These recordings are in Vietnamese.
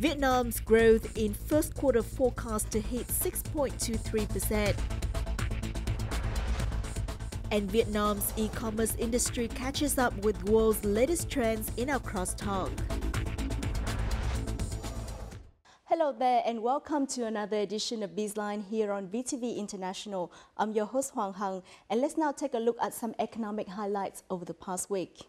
Vietnam's growth in first quarter forecast to hit 6.23%. And Vietnam's e-commerce industry catches up with world's latest trends in our crosstalk. Hello there and welcome to another edition of Bizline here on VTV International. I'm your host Hoàng Hằng, and let's now take a look at some economic highlights over the past week.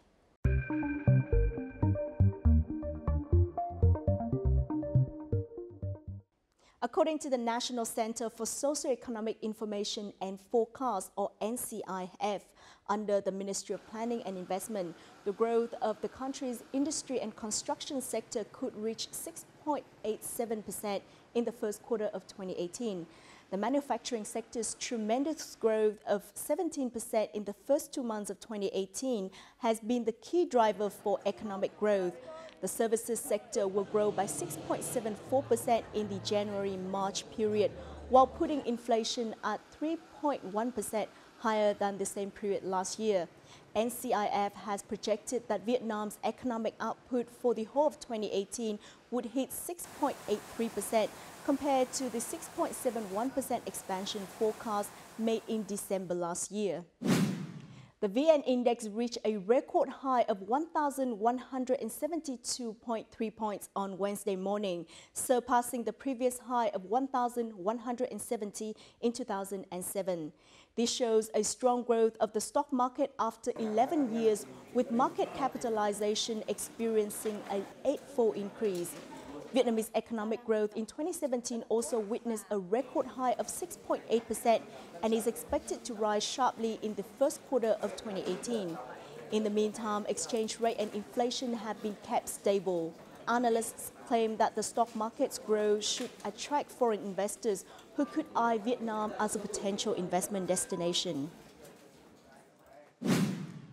According to the National Center for Socioeconomic Information and Forecast, or NCIF, under the Ministry of Planning and Investment, the growth of the country's industry and construction sector could reach 6.87% in the first quarter of 2018. The manufacturing sector's tremendous growth of 17% in the first 2 months of 2018 has been the key driver for economic growth. The services sector will grow by 6.74% in the January-March period, while putting inflation at 3.1% higher than the same period last year. NCIF has projected that Vietnam's economic output for the whole of 2018 would hit 6.83% compared to the 6.71% expansion forecast made in December last year. The VN Index reached a record high of 1,172.3 points on Wednesday morning, surpassing the previous high of 1,170 in 2007. This shows a strong growth of the stock market after 11 years, with market capitalization experiencing an 8-fold increase. Vietnamese economic growth in 2017 also witnessed a record high of 6.8% and is expected to rise sharply in the first quarter of 2018. In the meantime, exchange rate and inflation have been kept stable. Analysts claim that the stock market's growth should attract foreign investors who could eye Vietnam as a potential investment destination.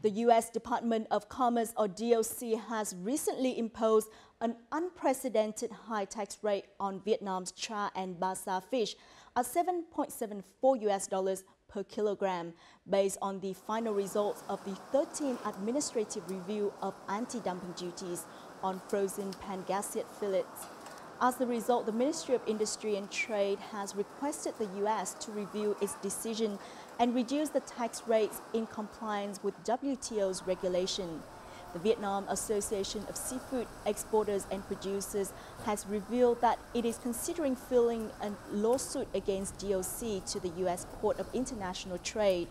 The U.S. Department of Commerce, or DOC, has recently imposed an unprecedented high tax rate on Vietnam's char and ba sa fish at $7.74 per kilogram, based on the final results of the 13th Administrative Review of Anti-Dumping Duties on frozen pangasius fillets. As a result, the Ministry of Industry and Trade has requested the U.S. to review its decision and reduce the tax rates in compliance with WTO's regulation. The Vietnam Association of Seafood Exporters and Producers has revealed that it is considering filing a lawsuit against DOC to the U.S. Court of International Trade.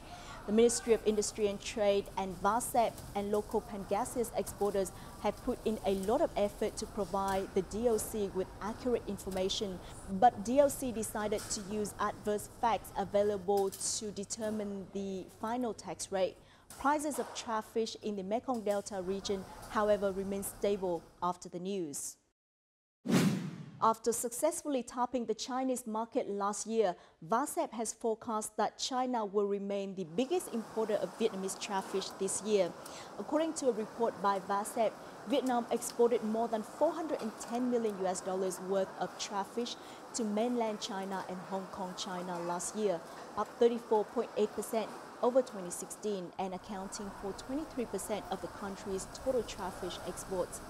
The Ministry of Industry and Trade and VASEP and local pangasius exporters have put in a lot of effort to provide the DOC with accurate information, but DOC decided to use adverse facts available to determine the final tax rate. Prices of char fish in the Mekong Delta region, however, remain stable after the news. After successfully tapping the Chinese market last year, VASEP has forecast that China will remain the biggest importer of Vietnamese char fish this year. According to a report by VASEP, Vietnam exported more than $410 million worth of char fish to mainland China and Hong Kong, China last year, up 34.8% over 2016 and accounting for 23% of the country's total char fish exports.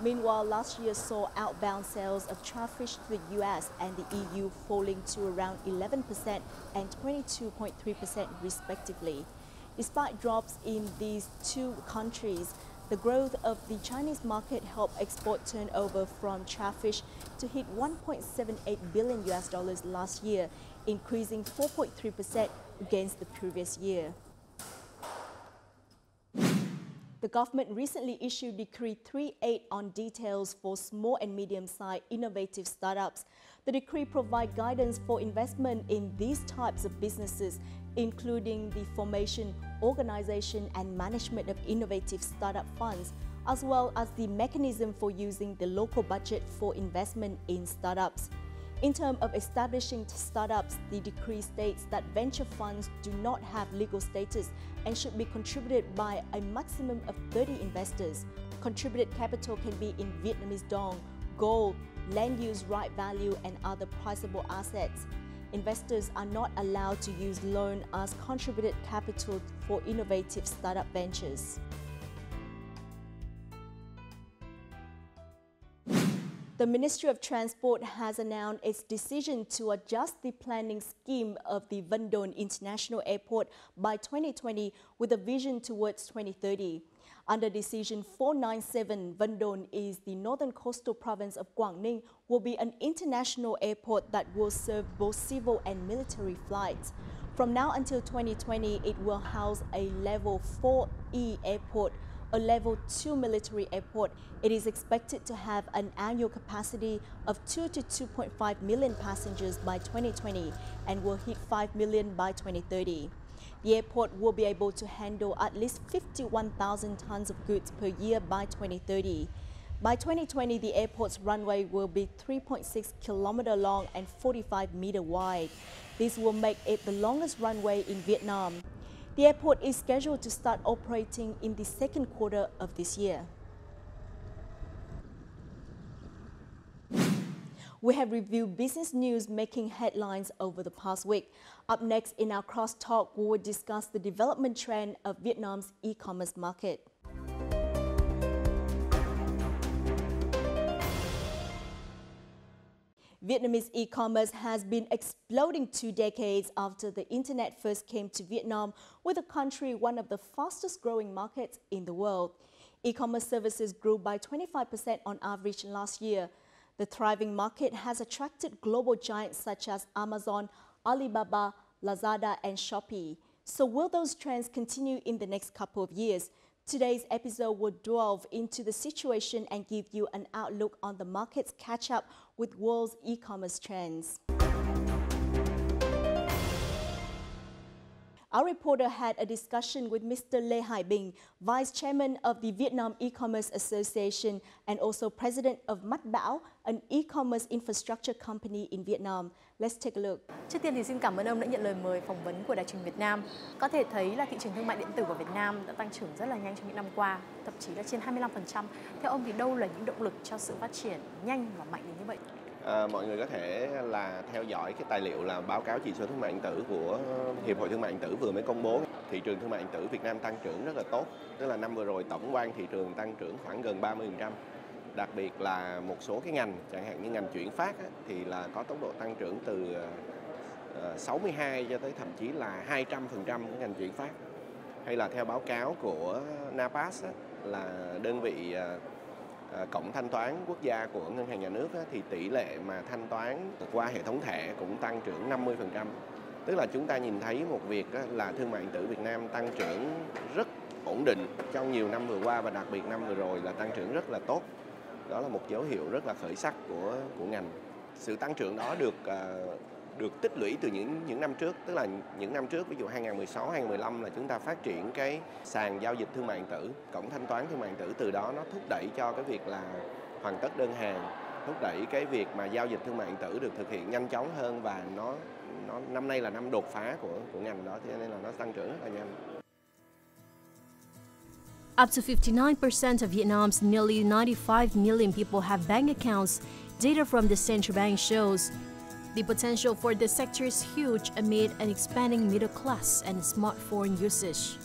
Meanwhile, last year saw outbound sales of char fish to the US and the EU falling to around 11% and 22.3% respectively. Despite drops in these two countries, the growth of the Chinese market helped export turnover from char fish to hit $1.78 billion last year, increasing 4.3% against the previous year. The government recently issued Decree 38 on details for small and medium-sized innovative startups. The decree provides guidance for investment in these types of businesses, including the formation, organization, and management of innovative startup funds, as well as the mechanism for using the local budget for investment in startups. In terms of establishing startups, the decree states that venture funds do not have legal status and should be contributed by a maximum of 30 investors. Contributed capital can be in Vietnamese dong, gold, land use right value, and other priceable assets. Investors are not allowed to use loan as contributed capital for innovative startup ventures. The Ministry of Transport has announced its decision to adjust the planning scheme of the Vân Đồn International Airport by 2020 with a vision towards 2030. Under Decision 497, Vân Đồn is the northern coastal province of Quảng Ninh, will be an international airport that will serve both civil and military flights. From now until 2020, it will house a Level 4E airport, a Level 2 military airport. It is expected to have an annual capacity of 2 to 2.5 million passengers by 2020 and will hit 5 million by 2030. The airport will be able to handle at least 51,000 tons of goods per year by 2030. By 2020, the airport's runway will be 3.6 km long and 45 meter wide. This will make it the longest runway in Vietnam. The airport is scheduled to start operating in the second quarter of this year. We have reviewed business news making headlines over the past week. Up next in our crosstalk, we will discuss the development trend of Vietnam's e-commerce market. Vietnamese e-commerce has been exploding 2 decades after the internet first came to Vietnam, with the country one of the fastest growing markets in the world. E-commerce services grew by 25% on average last year. The thriving market has attracted global giants such as Amazon, Alibaba, Lazada, and Shopee. So will those trends continue in the next couple of years? Today's episode will delve into the situation and give you an outlook on the market's catch-up with world's e-commerce trends. Our reporter had a discussion with Mr. Lê Hải Bình, Vice Chairman of the Vietnam E-commerce Association and also President of Mắt Bảo, an e-commerce infrastructure company in Vietnam. Let's take a look. Trước tiên thì xin cảm ơn ông đã nhận lời mời phỏng vấn của Đài truyền Việt Nam. Có thể thấy là thị trường thương mại điện tử của Việt Nam đã tăng trưởng rất là nhanh trong những năm qua, thậm chí là trên 25%. Theo ông thì đâu là những động lực cho sự phát triển nhanh và mạnh đến như vậy? Mọi người có thể là theo dõi cái tài liệu là báo cáo chỉ số thương mại điện tử của Hiệp hội Thương mại điện tử vừa mới công bố. Thị trường thương mại điện tử Việt Nam tăng trưởng rất là tốt, tức là năm vừa rồi tổng quan thị trường tăng trưởng khoảng gần 30%. Đặc biệt là một số cái ngành, chẳng hạn như ngành chuyển phát thì là có tốc độ tăng trưởng từ 62 cho tới thậm chí là 200% cái ngành chuyển phát. Hay là theo báo cáo của NAPAS là đơn vị cổng thanh toán quốc gia của Ngân hàng Nhà nước thì tỷ lệ mà thanh toán qua hệ thống thẻ cũng tăng trưởng 50%. Tức là chúng ta nhìn thấy một việc là thương mại điện tử Việt Nam tăng trưởng rất ổn định trong nhiều năm vừa qua và đặc biệt năm vừa rồi là tăng trưởng rất là tốt. Đó là một dấu hiệu rất là khởi sắc của ngành. Sự tăng trưởng đó được tích lũy từ những năm trước, tức là những năm trước, ví dụ 2016, 2015 là chúng ta phát triển cái sàn giao dịch thương mại điện tử, cổng thanh toán thương mại điện tử, từ đó nó thúc đẩy cho cái việc là hoàn tất đơn hàng, thúc đẩy cái việc mà giao dịch thương mại điện tử được thực hiện nhanh chóng hơn và nó năm nay là năm đột phá của ngành đó, cho nên là nó tăng trưởng rất là nhanh. Up to 59% of Vietnam's nearly 95 million people have bank accounts, data from the central bank shows. The potential for this sector is huge amid an expanding middle class and smartphone usage.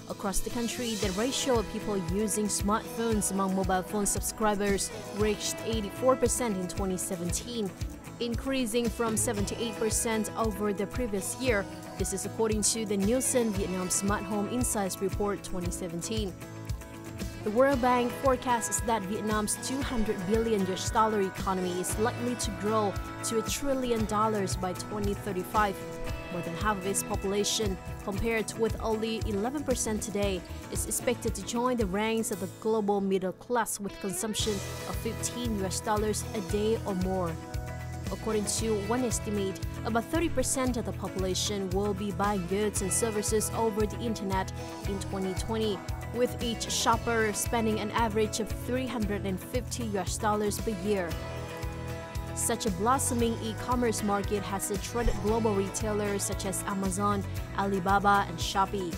Across the country, the ratio of people using smartphones among mobile phone subscribers reached 84% in 2017, increasing from 78% over the previous year. This is according to the Nielsen Vietnam Smart Home Insights Report 2017. The World Bank forecasts that Vietnam's $200 billion economy is likely to grow to $1 trillion by 2035. More than half of its population, compared with only 11% today, is expected to join the ranks of the global middle class with consumption of $15 a day or more. According to one estimate, about 30% of the population will be buying goods and services over the internet in 2020, with each shopper spending an average of $350 per year. Such a blossoming e-commerce market has attracted global retailers such as Amazon, Alibaba, and Shopee.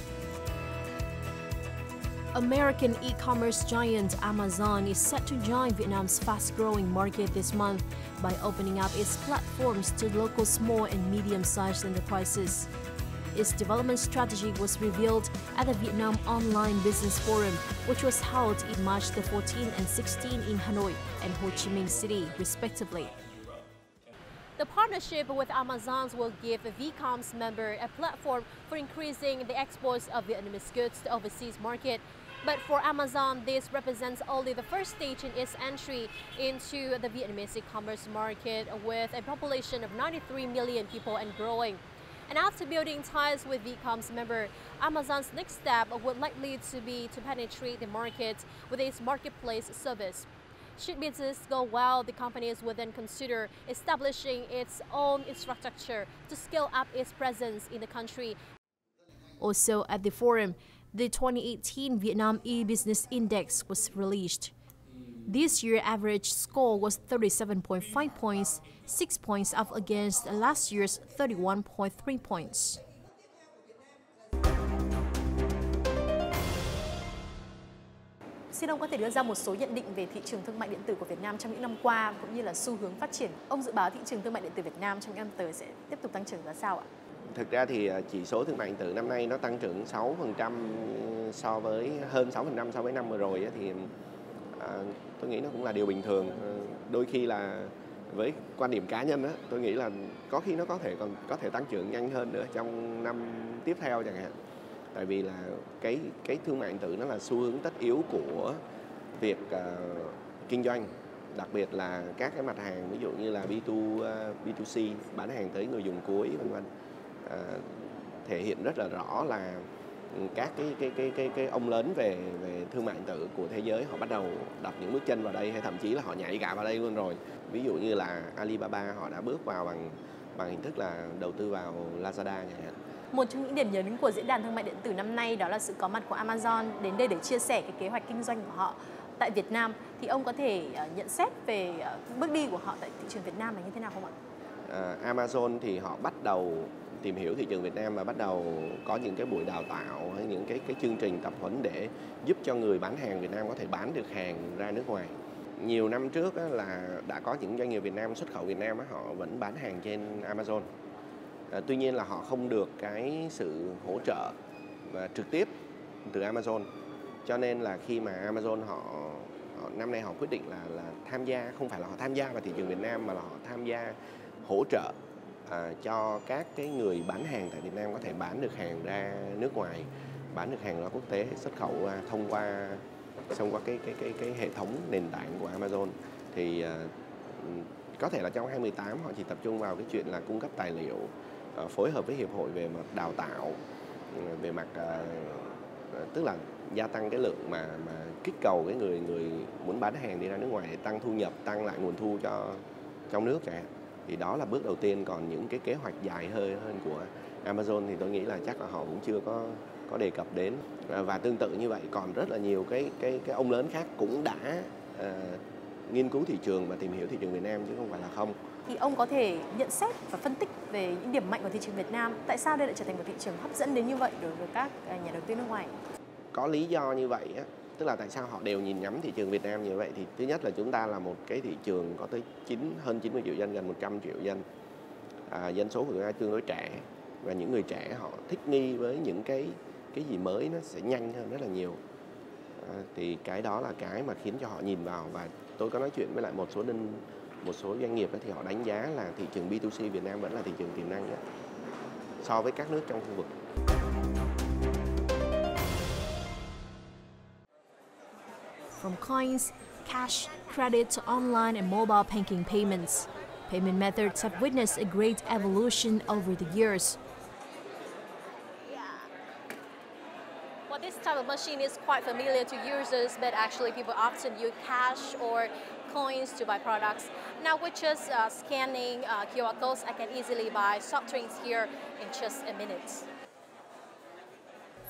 American e-commerce giant Amazon is set to join Vietnam's fast-growing market this month by opening up its platforms to local small and medium-sized enterprises. its development strategy was revealed at the Vietnam Online Business Forum, which was held in March the 14th and 16th in Hanoi and Ho Chi Minh City, respectively. The partnership with Amazon will give VCOM's member a platform for increasing the exports of Vietnamese goods to overseas market. But for Amazon, this represents only the first stage in its entry into the Vietnamese e-commerce market with a population of 93 million people and growing. And after building ties with VCOM's member, Amazon's next step would likely to be to penetrate the market with its marketplace service. Should business go well, the companies would then consider establishing its own infrastructure to scale up its presence in the country. Also at the forum, the 2018 Vietnam E-Business Index was released. This year's average score was 37.5 points, 6 points up against last year's 31.3 points. Xin ông có thể đưa ra một số nhận định về thị trường thương mại điện tử của Việt Nam trong những năm qua cũng như là xu hướng phát triển. Ông dự báo thị trường thương mại điện tử Việt Nam trong những năm tới sẽ tiếp tục tăng trưởng ra sao ạ? Thực ra thì chỉ số thương mại điện tử năm nay nó tăng trưởng 6% so với hơn 6% so với năm vừa rồi thì tôi nghĩ nó cũng là điều bình thường. Đôi khi là với quan điểm cá nhân tôi nghĩ là có khi nó có thể tăng trưởng nhanh hơn nữa trong năm tiếp theo chẳng hạn. Tại vì là cái thương mại điện tử nó là xu hướng tất yếu của việc kinh doanh, đặc biệt là các cái mặt hàng ví dụ như là B2C, bán hàng tới người dùng cuối vân vân. Thể hiện rất là rõ là các cái ông lớn về thương mại điện tử của thế giới họ bắt đầu đặt những bước chân vào đây, hay thậm chí là họ nhảy cả vào đây luôn rồi. Ví dụ như là Alibaba họ đã bước vào bằng hình thức là đầu tư vào Lazada chẳng hạn. Một trong những điểm nhấn của diễn đàn thương mại điện tử năm nay đó là sự có mặt của Amazon đến đây để chia sẻ cái kế hoạch kinh doanh của họ tại Việt Nam. Thì ông có thể nhận xét về bước đi của họ tại thị trường Việt Nam là như thế nào không ạ? Amazon thì họ bắt đầu tìm hiểu thị trường Việt Nam và bắt đầu có những cái buổi đào tạo hay những cái chương trình tập huấn để giúp cho người bán hàng Việt Nam có thể bán được hàng ra nước ngoài. Nhiều năm trước là đã có những doanh nghiệp Việt Nam xuất khẩu Việt Nam họ vẫn bán hàng trên Amazon. Tuy nhiên là họ không được cái sự hỗ trợ và trực tiếp từ Amazon. Cho nên là khi mà Amazon họ năm nay họ quyết định là tham gia, không phải là họ tham gia vào thị trường Việt Nam mà là họ tham gia hỗ trợ cho các cái người bán hàng tại Việt Nam có thể bán được hàng ra nước ngoài, bán được hàng ra quốc tế, xuất khẩu thông qua cái hệ thống nền tảng của Amazon. Thì có thể là trong 2018 họ chỉ tập trung vào cái chuyện là cung cấp tài liệu, phối hợp với hiệp hội về mặt đào tạo, về mặt tức là gia tăng cái lượng mà kích cầu cái người muốn bán hàng đi ra nước ngoài để tăng thu nhập, tăng lại nguồn thu cho trong nước chẳng hạn. Thì đó là bước đầu tiên, còn những cái kế hoạch dài hơi hơn của Amazon thì tôi nghĩ là chắc là họ cũng chưa có đề cập đến. Và tương tự như vậy còn rất là nhiều cái ông lớn khác cũng đã nghiên cứu thị trường và tìm hiểu thị trường Việt Nam chứ không phải là không. Thì ông có thể nhận xét và phân tích về những điểm mạnh của thị trường Việt Nam. Tại sao đây lại trở thành một thị trường hấp dẫn đến như vậy đối với các nhà đầu tư nước ngoài? Có lý do như vậy tức là tại sao họ đều nhìn nhắm thị trường Việt Nam như vậy. Thì thứ nhất là chúng ta là một cái thị trường có tới hơn 90 triệu dân, gần 100 triệu dân. Dân số của chúng ta tương đối trẻ và những người trẻ họ thích nghi với những cái gì mới nó sẽ nhanh hơn rất là nhiều. Thì cái đó là cái mà khiến cho họ nhìn vào. Và tôi có nói chuyện với lại một số doanh nghiệp thì họ đánh giá là thị trường B2C Việt Nam vẫn là thị trường tiềm năng nhất so với các nước trong khu vực. From coins, cash, credit to online and mobile banking payments, payment methods have witnessed a great evolution over the years. Well, this type of machine is quite familiar to users, but actually people often use cash or coins to buy products. Now with just scanning QR codes, I can easily buy soft drinks here in just a minute.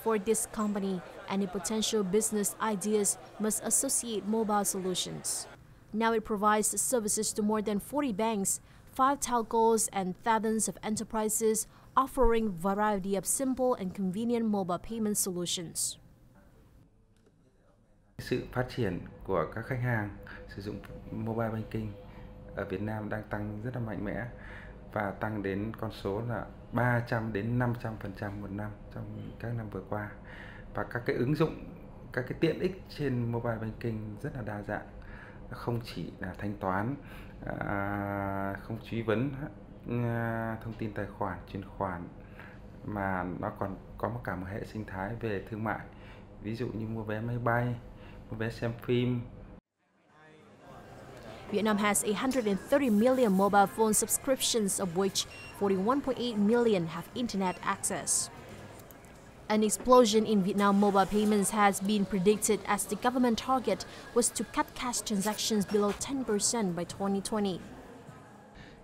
For this company, any potential business ideas must associate mobile solutions. Now it provides services to more than 40 banks, 5 telcos, and thousands of enterprises, offering a variety of simple and convenient mobile payment solutions. Sự phát triển của các khách hàng sử dụng mobile banking ở Việt Nam đang tăng rất là mạnh mẽ và tăng đến con số là 300 đến 500% một năm trong các năm vừa qua. Và các cái ứng dụng, các cái tiện ích trên mobile banking rất là đa dạng. Không chỉ là thanh toán, không truy vấn thông tin tài khoản, chuyển khoản, mà nó còn có cả một hệ sinh thái về thương mại. Ví dụ như mua vé máy bay, mua vé xem phim. Vietnam has 130 million mobile phone subscriptions, of which 41.8 million have internet access. An explosion in Vietnam mobile payments has been predicted as the government target was to cut cash transactions below 10% by 2020.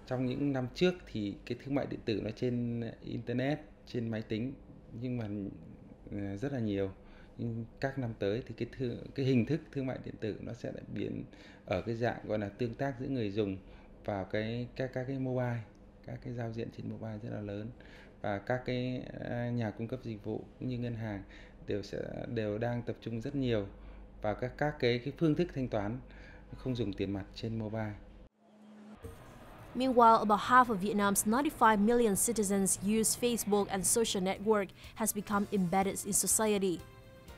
Trong những năm trước thì cái thương mại điện tử nó trên internet, trên máy tính, nhưng mà rất là nhiều. Nhưng các năm tới thì cái hình thức thương mại điện tử nó sẽ lại biến ở cái dạng gọi là tương tác giữa người dùng vào các cái mobile, các cái giao diện trên mobile rất là lớn, và các cái nhà cung cấp dịch vụ cũng như ngân hàng đều đang tập trung rất nhiều vào các cái phương thức thanh toán không dùng tiền mặt trên mobile. Meanwhile, about half of Vietnam's 95 million citizens use Facebook, and social network has become embedded in society.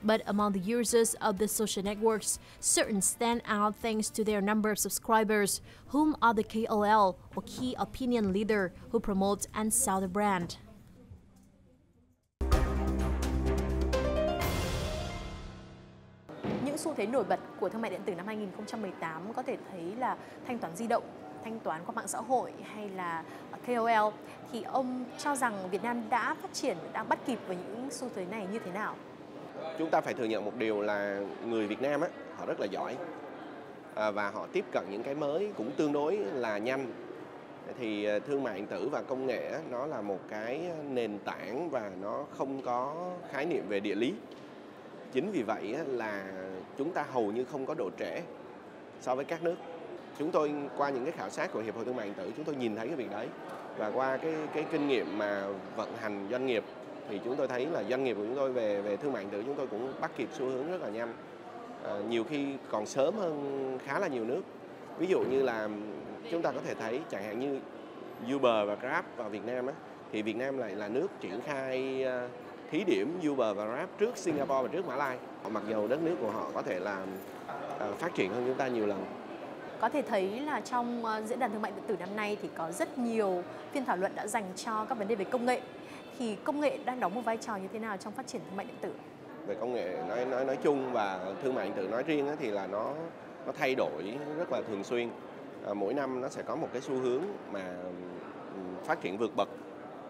But among the users of the social networks, certain stand out thanks to their number of subscribers, whom are the KOL or key opinion leader who promote and sell the brand. Những xu thế nổi bật của thương mại điện tử năm 2018 có thể thấy là thanh toán di động, thanh toán qua mạng xã hội hay là KOL. Thì ông cho rằng Việt Nam đã phát triển, đã bắt kịp với những xu thế này như thế nào? Chúng ta phải thừa nhận một điều là người Việt Nam họ rất là giỏi và họ tiếp cận những cái mới cũng tương đối là nhanh. Thì thương mại điện tử và công nghệ nó là một cái nền tảng và nó không có khái niệm về địa lý. Chính vì vậy là chúng ta hầu như không có độ trễ so với các nước. Chúng tôi qua những cái khảo sát của Hiệp hội Thương mại điện tử, chúng tôi nhìn thấy cái việc đấy. Và qua cái kinh nghiệm mà vận hành doanh nghiệp thì chúng tôi thấy là doanh nghiệp của chúng tôi về thương mại điện tử chúng tôi cũng bắt kịp xu hướng rất là nhanh. Nhiều khi còn sớm hơn khá là nhiều nước. Ví dụ như là chúng ta có thể thấy chẳng hạn như Uber và Grab vào Việt Nam thì Việt Nam lại là nước triển khai thí điểm Uber và Grab trước Singapore và trước Mã Lai. Mặc dù đất nước của họ có thể là phát triển hơn chúng ta nhiều lần. Có thể thấy là trong diễn đàn thương mại điện tử năm nay thì có rất nhiều phiên thảo luận đã dành cho các vấn đề về công nghệ. Thì công nghệ đang đóng một vai trò như thế nào trong phát triển thương mại điện tử? Về công nghệ nói chung và thương mại điện tử nói riêng thì là nó thay đổi rất là thường xuyên. Mỗi năm nó sẽ có một cái xu hướng mà phát triển vượt bậc.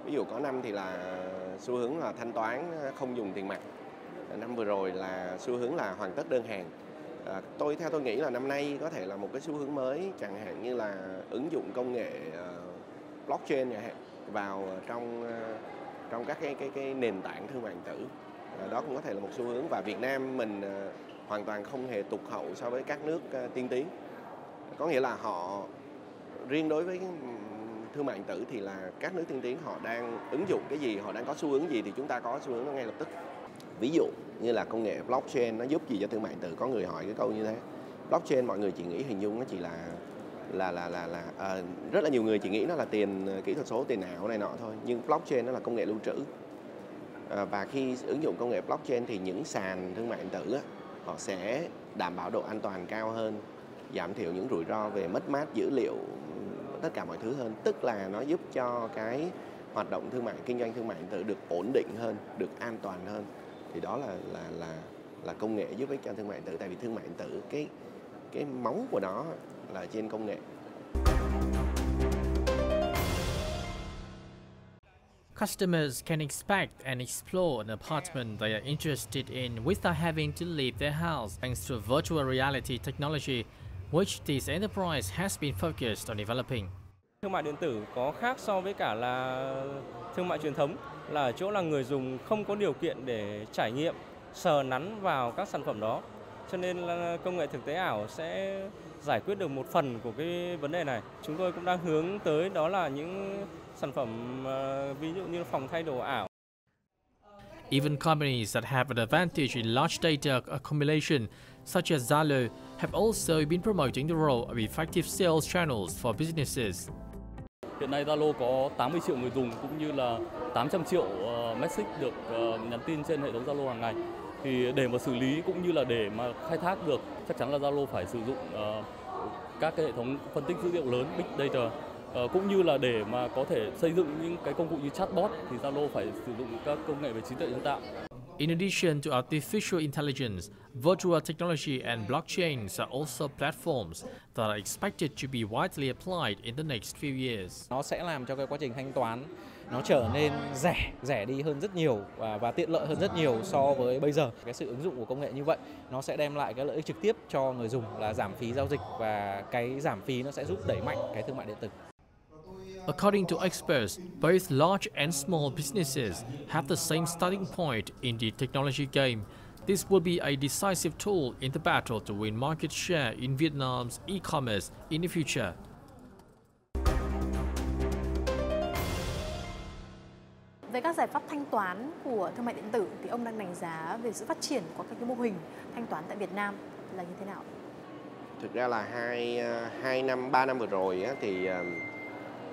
Ví dụ có năm thì là xu hướng là thanh toán không dùng tiền mặt. Năm vừa rồi là xu hướng là hoàn tất đơn hàng. Theo tôi nghĩ là năm nay có thể là một cái xu hướng mới, chẳng hạn như là ứng dụng công nghệ blockchain vào trong các cái nền tảng thương mại điện tử. Đó cũng có thể là một xu hướng, và Việt Nam mình hoàn toàn không hề tụt hậu so với các nước tiên tiến. Có nghĩa là họ riêng đối với thương mại điện tử thì là các nước tiên tiến họ đang ứng dụng cái gì, họ đang có xu hướng gì thì chúng ta có xu hướng đó ngay lập tức. Ví dụ như là công nghệ blockchain nó giúp gì cho thương mại điện tử? Có người hỏi cái câu như thế. Blockchain mọi người chỉ nghĩ hình dung nó chỉ là rất là nhiều người chỉ nghĩ nó là tiền kỹ thuật số, tiền ảo này nọ thôi. Nhưng blockchain nó là công nghệ lưu trữ. Và khi ứng dụng công nghệ blockchain thì những sàn thương mại điện tử họ sẽ đảm bảo độ an toàn cao hơn, giảm thiểu những rủi ro về mất mát dữ liệu, tất cả mọi thứ hơn. Tức là nó giúp cho cái hoạt động kinh doanh thương mại điện tử được ổn định hơn, được an toàn hơn. Thì đó là công nghệ giúp ích cho thương mại điện tử. Tại vì thương mại điện tử cái máu của nó là trên công nghệ. Customers can expect and explore an apartment they are interested in without having to leave their house thanks to virtual reality technology, which this enterprise has been focused on developing. Thương mại điện tử có khác so với cả là thương mại truyền thống là ở chỗ là người dùng không có điều kiện để trải nghiệm, sờ nắn vào các sản phẩm đó. Cho nên là công nghệ thực tế ảo sẽ giải quyết được một phần của cái vấn đề này. Chúng tôi cũng đang hướng tới đó là những sản phẩm ví dụ như phòng thay đồ ảo. Even companies that have an advantage in large data accumulation, such as Zalo, have also been promoting the role of effective sales channels for businesses. Hiện nay Zalo có 80 triệu người dùng cũng như là 800 triệu message được nhắn tin trên hệ thống Zalo hàng ngày. Thì để mà xử lý cũng như là để mà khai thác được, chắc chắn là Zalo phải sử dụng các cái hệ thống phân tích dữ liệu lớn, Big Data, cũng như là để mà có thể xây dựng những cái công cụ như chatbot thì Zalo phải sử dụng các công nghệ về trí tuệ nhân tạo. In addition to artificial intelligence, virtual technology and blockchains are also platforms that are expected to be widely applied in the next few years. Nó sẽ làm cho cái quá trình thanh toán nó trở nên rẻ đi hơn rất nhiều và tiện lợi hơn rất nhiều so với bây giờ. Cái sự ứng dụng của công nghệ như vậy nó sẽ đem lại cái lợi ích trực tiếp cho người dùng là giảm phí giao dịch, và cái giảm phí nó sẽ giúp đẩy mạnh cái thương mại điện tử. According to experts, both large and small businesses have the same starting point in the technology game. This will be a decisive tool in the battle to win market share in Vietnam's e-commerce in the future. Về các giải pháp thanh toán của thương mại điện tử thì ông đang đánh giá về sự phát triển của các cái mô hình thanh toán tại Việt Nam là như thế nào? Thực ra là 3 năm vừa rồi á,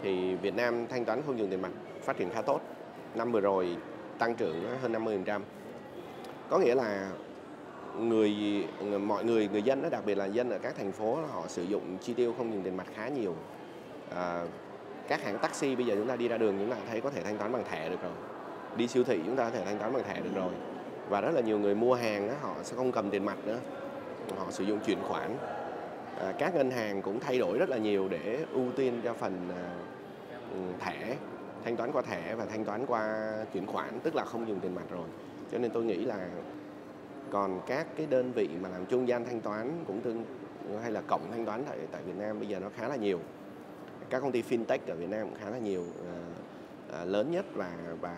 thì Việt Nam thanh toán không dùng tiền mặt phát triển khá tốt. Năm vừa rồi tăng trưởng hơn 50%. Có nghĩa là mọi người dân, đặc biệt là dân ở các thành phố, họ sử dụng chi tiêu không dùng tiền mặt khá nhiều. Các hãng taxi bây giờ chúng ta đi ra đường chúng ta thấy có thể thanh toán bằng thẻ được rồi. Đi siêu thị chúng ta có thể thanh toán bằng thẻ được rồi. Và rất là nhiều người mua hàng họ sẽ không cầm tiền mặt nữa. Họ sử dụng chuyển khoản. Các ngân hàng cũng thay đổi rất là nhiều để ưu tiên cho phần thẻ, thanh toán qua thẻ và thanh toán qua chuyển khoản, tức là không dùng tiền mặt rồi. Cho nên tôi nghĩ là còn các cái đơn vị mà làm trung gian thanh toán cũng hay là cổng thanh toán tại Việt Nam bây giờ nó khá là nhiều. Các công ty fintech ở Việt Nam cũng khá là nhiều. Lớn nhất và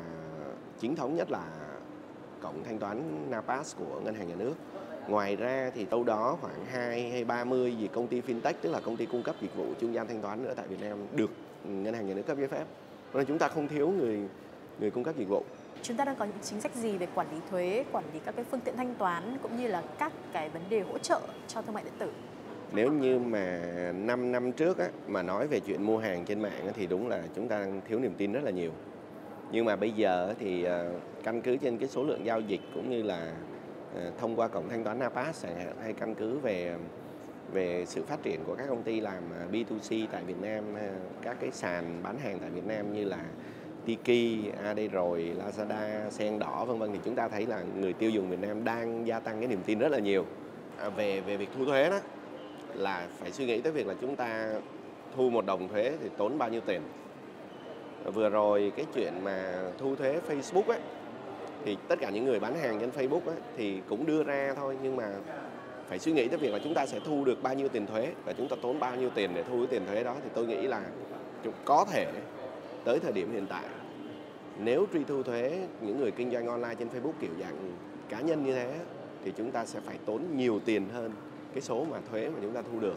chính thống nhất là cổng thanh toán NAPAS của Ngân hàng Nhà nước. Ngoài ra thì đâu đó khoảng 20 hay 30 gì công ty fintech, tức là công ty cung cấp dịch vụ trung gian thanh toán nữa tại Việt Nam được Ngân hàng Nhà nước cấp giấy phép. Nên chúng ta không thiếu người cung cấp dịch vụ. Chúng ta đang có những chính sách gì về quản lý thuế, quản lý các cái phương tiện thanh toán cũng như là các cái vấn đề hỗ trợ cho thương mại điện tử? Nếu như mà 5 năm trước á, mà nói về chuyện mua hàng trên mạng á, thì đúng là chúng ta đang thiếu niềm tin rất là nhiều. Nhưng mà bây giờ thì căn cứ trên cái số lượng giao dịch cũng như là thông qua cổng thanh toán NAPAS hay căn cứ về sự phát triển của các công ty làm B2C tại Việt Nam, các cái sàn bán hàng tại Việt Nam như là Tiki, AD rồi, Lazada, Sen Đỏ vân vân, thì chúng ta thấy là người tiêu dùng Việt Nam đang gia tăng cái niềm tin rất là nhiều. Về việc thu thuế đó là phải suy nghĩ tới việc là chúng ta thu 1 đồng thuế thì tốn bao nhiêu tiền. Vừa rồi cái chuyện mà thu thuế Facebook ấy, thì tất cả những người bán hàng trên Facebook ấy, thì cũng đưa ra thôi, nhưng mà phải suy nghĩ tới việc là chúng ta sẽ thu được bao nhiêu tiền thuế và chúng ta tốn bao nhiêu tiền để thu cái tiền thuế đó. Thì tôi nghĩ là có thể tới thời điểm hiện tại, nếu truy thu thuế những người kinh doanh online trên Facebook kiểu dạng cá nhân như thế, thì chúng ta sẽ phải tốn nhiều tiền hơn cái số mà thuế mà chúng ta thu được.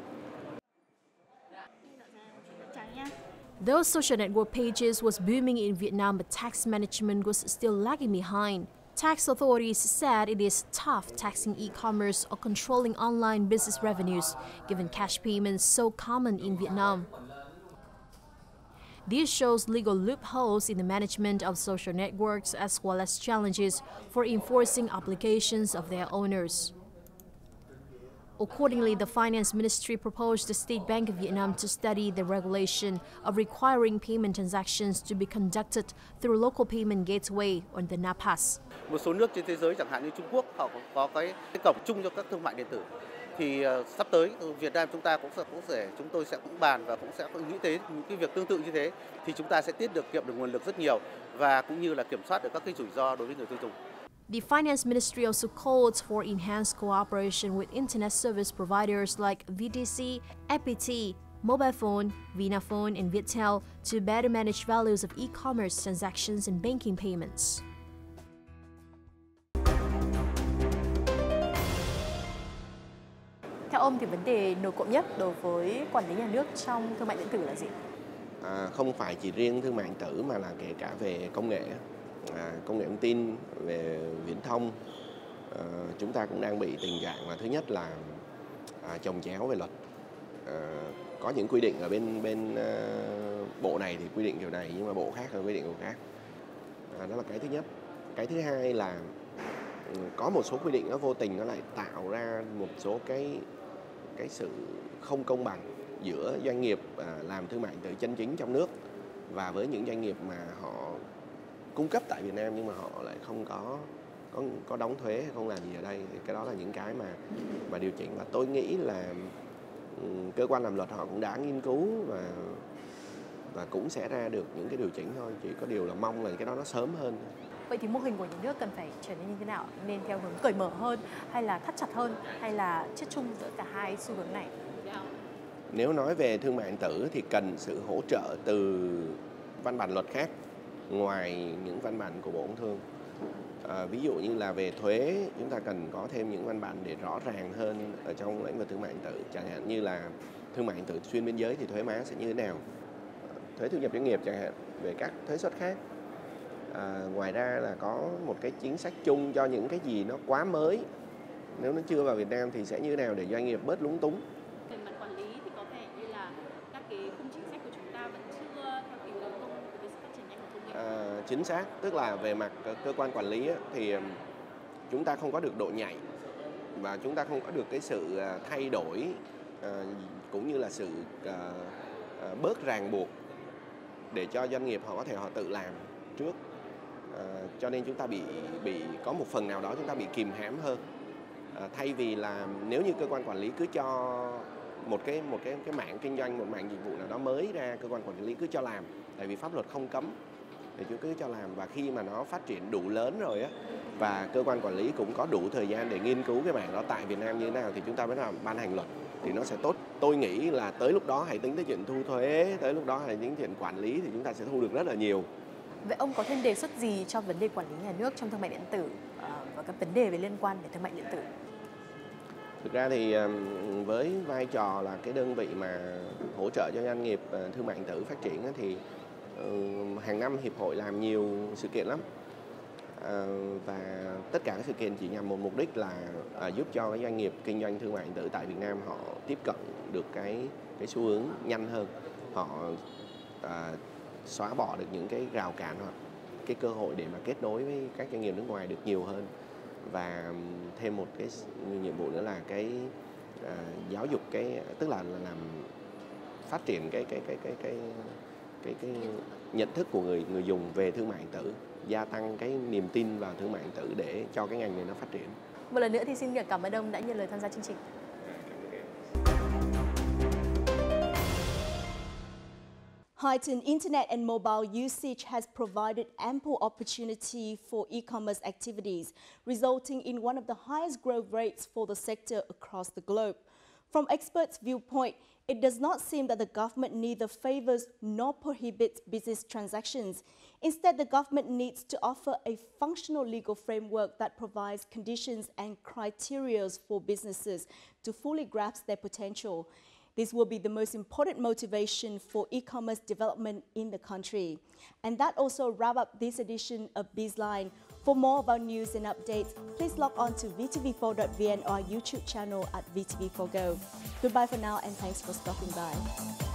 Though social network pages was booming in Vietnam, but tax management was still lagging behind. Tax authorities said it is tough taxing e-commerce or controlling online business revenues, given cash payments so common in Vietnam. This shows legal loopholes in the management of social networks as well as challenges for enforcing obligations of their owners. Accordingly, the Finance Ministry proposed the State Bank of Vietnam to study the regulation of requiring payment transactions to be conducted through local payment gateway on the NAPAS. Một số nước trên thế giới chẳng hạn như Trung Quốc, họ có cái cổng chung cho các thương mại điện tử. Thì sắp tới Việt Nam chúng tôi sẽ cũng bàn và cũng sẽ nghĩ tới những cái việc tương tự như thế, thì chúng ta sẽ tiết kiệm được nguồn lực rất nhiều và cũng như là kiểm soát được các cái rủi ro đối với người tiêu dùng. The Finance Ministry also called for enhanced cooperation with internet service providers like VTC, FPT, Mobile Phone, Vinaphone, and Viettel to better manage values of e-commerce transactions and banking payments. Theo ông thì vấn đề nổi cộm nhất đối với quản lý nhà nước trong thương mại điện tử là gì? Không phải chỉ riêng thương mại điện tử mà là kể cả về công nghệ thông tin, về viễn thông. Chúng ta cũng đang bị tình trạng là thứ nhất là chồng chéo về luật. Có những quy định ở bên bộ này thì quy định kiểu này nhưng mà bộ khác là quy định kiểu khác. Đó là cái thứ nhất. Cái thứ hai là có một số quy định nó vô tình nó lại tạo ra một số cái sự không công bằng giữa doanh nghiệp làm thương mại điện tử chân chính trong nước và với những doanh nghiệp mà họ cung cấp tại Việt Nam nhưng mà họ lại không có đóng thuế hay không làm gì ở đây. Thì cái đó là những cái mà điều chỉnh, và tôi nghĩ là cơ quan làm luật họ cũng đã nghiên cứu và cũng sẽ ra được những cái điều chỉnh thôi. Chỉ có điều là mong là cái đó nó sớm hơn. Vậy thì mô hình của nhà nước cần phải trở nên như thế nào? Nên theo hướng cởi mở hơn hay là thắt chặt hơn hay là chiết chung giữa cả hai xu hướng này? Nếu nói về thương mại điện tử thì cần sự hỗ trợ từ văn bản luật khác ngoài những văn bản của Bộ Công Thương. Ví dụ như là về thuế, chúng ta cần có thêm những văn bản để rõ ràng hơn ở trong lĩnh vực thương mại điện tử. Chẳng hạn như là thương mại điện tử xuyên biên giới thì thuế má sẽ như thế nào? Thuế thu nhập doanh nghiệp chẳng hạn, về các thuế suất khác. Ngoài ra là có một cái chính sách chung cho những cái gì nó quá mới, nếu nó chưa vào Việt Nam thì sẽ như thế nào để doanh nghiệp bớt lúng túng. Về mặt quản lý thì có vẻ như là các cái khung chính sách của chúng ta vẫn chưa theo kịp với sự phát triển nhanh của công nghệ. Chính xác, tức là về mặt cơ quan quản lý thì chúng ta không có được độ nhạy và chúng ta không có được cái sự thay đổi cũng như là sự bớt ràng buộc để cho doanh nghiệp họ có thể họ tự làm trước. Cho nên chúng ta bị có một phần nào đó chúng ta bị kìm hãm hơn. Thay vì là nếu như cơ quan quản lý cứ cho một cái mảng kinh doanh, một mảng dịch vụ nào đó mới ra, cơ quan quản lý cứ cho làm, tại vì pháp luật không cấm thì chúng cứ cho làm, và khi mà nó phát triển đủ lớn rồi á và cơ quan quản lý cũng có đủ thời gian để nghiên cứu cái mảng đó tại Việt Nam như thế nào thì chúng ta mới làm ban hành luật thì nó sẽ tốt. Tôi nghĩ là tới lúc đó hãy tính tới chuyện thu thuế, tới lúc đó hãy tính chuyện quản lý thì chúng ta sẽ thu được rất là nhiều. Vậy ông có thêm đề xuất gì cho vấn đề quản lý nhà nước trong thương mại điện tử và các vấn đề về liên quan đến thương mại điện tử? Thực ra thì với vai trò là cái đơn vị mà hỗ trợ cho doanh nghiệp thương mại điện tử phát triển thì hàng năm hiệp hội làm nhiều sự kiện lắm. Và tất cả các sự kiện chỉ nhằm một mục đích là giúp cho cái doanh nghiệp kinh doanh thương mại điện tử tại Việt Nam họ tiếp cận được cái xu hướng nhanh hơn, họ xóa bỏ được những cái rào cản hoặc cái cơ hội để mà kết nối với các doanh nghiệp nước ngoài được nhiều hơn. Và thêm một cái nhiệm vụ nữa là cái giáo dục, tức là làm phát triển cái nhận thức của người dùng về thương mại điện tử, gia tăng cái niềm tin vào thương mại điện tử để cho cái ngành này nó phát triển. Một lần nữa thì xin cảm ơn ông đã nhận lời tham gia chương trình. Heightened internet and mobile usage has provided ample opportunity for e-commerce activities, resulting in one of the highest growth rates for the sector across the globe. From experts' viewpoint, it does not seem that the government neither favors nor prohibits business transactions. Instead, the government needs to offer a functional legal framework that provides conditions and criteria for businesses to fully grasp their potential. This will be the most important motivation for e-commerce development in the country. And that also wraps up this edition of Bizline. For more of our news and updates, please log on to vtv4.vn or our YouTube channel at VTV4Go. Goodbye for now and thanks for stopping by.